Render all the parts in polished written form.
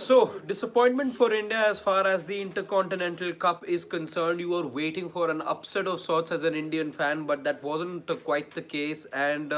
So, disappointment for India as far as the Intercontinental Cup is concerned. You were waiting for an upset of sorts as an Indian fan, but that wasn't quite the case. And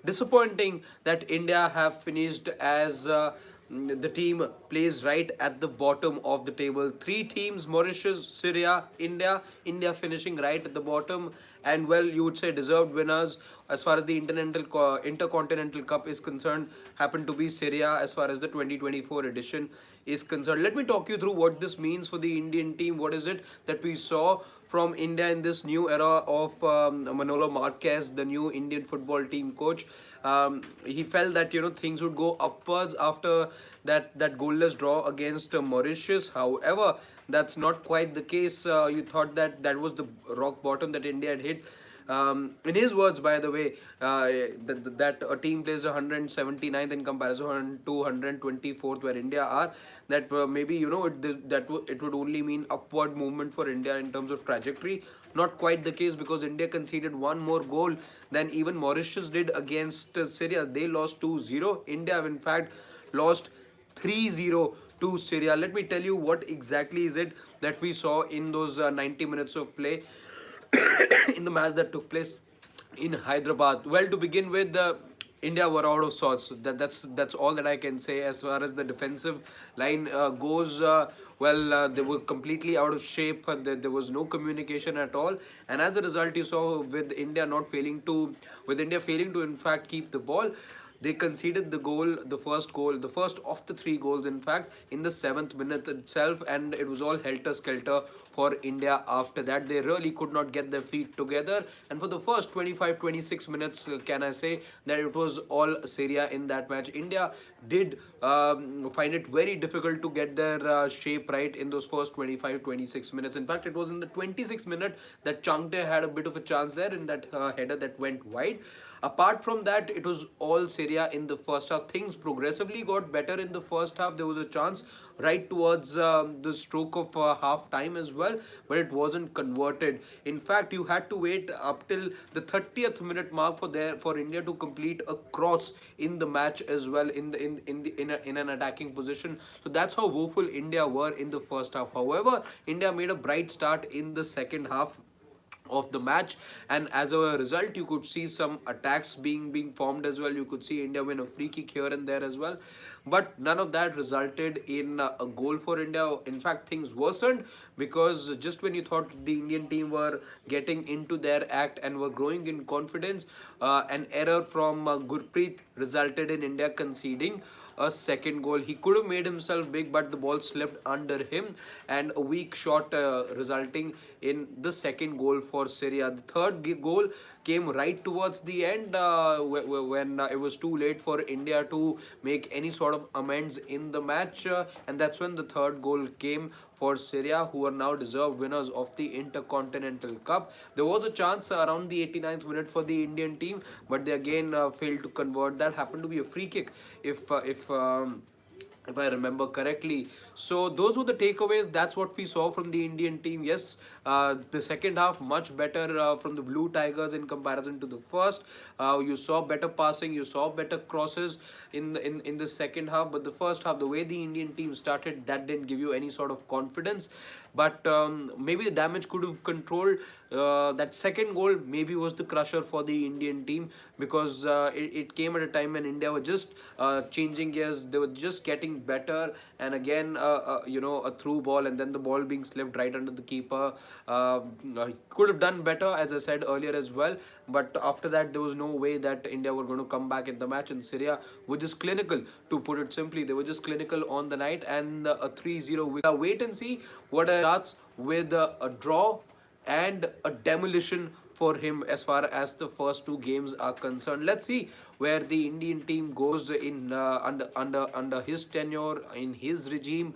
disappointing that India have finished as the team plays right at the bottom of the table. Three teams: Mauritius, Syria, India. India finishing right at the bottom, and well, you would say deserved winners as far as the Intercontinental Cup is concerned happen to be Syria as far as the 2024 edition is concerned. Let me talk you through what this means for the Indian team. What is it that we saw from India in this new era of Manolo Marquez, the new Indian football team coach? He felt that things would go upwards after that goalless draw against Mauritius. However, that's not quite the case. You thought that that was the rock bottom that India had hit. In his words, by the way, that a team plays 179th in comparison to 124th where India are, that maybe it would only mean upward movement for India in terms of trajectory. Not quite the case, because India conceded one more goal than even Mauritius did against Syria. They lost 2-0. India, in fact, lost 3-0 to Syria. Let me tell you what exactly is it that we saw in those 90 minutes of play in the match that took place in Hyderabad. Well, to begin with, India were out of sorts. That's all that I can say as far as the defensive line goes. They were completely out of shape. There was no communication at all, and as a result, you saw with India failing to in fact keep the ball. They conceded the first of the three goals, in fact, in the 7th minute itself, and it was all helter skelter for India after that. They really could not get their feet together, and for the first 25-26 minutes, can I say that it was all Syria in that match. India did find it very difficult to get their shape right in those first 25-26 minutes. In fact, it was in the 26th minute that Changte had a bit of a chance there in that header that went wide. Apart from that, it was all Syria in the first half. Things progressively got better in the first half. There was a chance right towards the stroke of half time as well, but it wasn't converted. In fact, you had to wait up till the 30th minute mark for India to complete a cross in the match as well, in an attacking position. So that's how woeful India were in the first half. However, India made a bright start in the second half of the match, and as a result, you could see some attacks being formed as well. You could see India win a free kick here and there as well, but none of that resulted in a goal for India. In fact, things worsened, because just when you thought the Indian team were getting into their act and were growing in confidence, an error from Gurpreet resulted in India conceding a second goal. He could have made himself big, but the ball slipped under him, and a weak shot resulting in the second goal for Syria. The third goal came right towards the end, when it was too late for India to make any sort of amends in the match, and that's when the third goal came for Syria, who are now deserved winners of the Intercontinental Cup. There was a chance around the 89th minute for the Indian team, but they again failed to convert. That happened to be a free kick, if I remember correctly. So those were the takeaways. That's what we saw from the Indian team. Yes, the second half much better from the Blue Tigers in comparison to the first. You saw better passing, you saw better crosses in the second half, but the first half, the way the Indian team started, that didn't give you any sort of confidence. But maybe the damage could have controlled. That second goal maybe was the crusher for the Indian team, because it came at a time when India were just changing gears. They were just getting better, and again, a through ball, and then the ball being slipped right under the keeper. Could have done better, as I said earlier as well, but after that, there was no way that India were going to come back in the match, and Syria were just clinical, to put it simply. They were just clinical on the night, and a 3-0 wait and see what starts with a draw and a demolition for him as far as the first two games are concerned. Let's see where the Indian team goes in under his tenure, in his regime.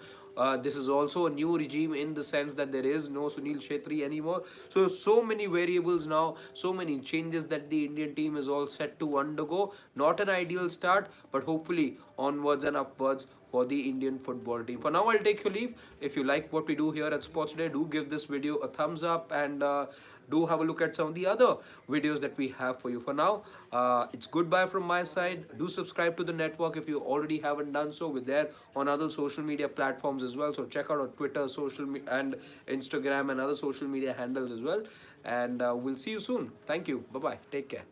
This is also a new regime in the sense that there is no Sunil Shetty anymore. So many variables now, so many changes that the Indian team is all set to undergo. Not an ideal start, but hopefully onwards and upwards for the Indian football team. For now, I'll take your leave. If you like what we do here at Sports Day, do give this video a thumbs up, and do have a look at some of the other videos that we have for you. For now, it's goodbye from my side. Do subscribe to the network if you already haven't done so. We're there on other social media platforms as well. So check out our Twitter, and Instagram and other social media handles as well. And we'll see you soon. Thank you. Bye bye. Take care.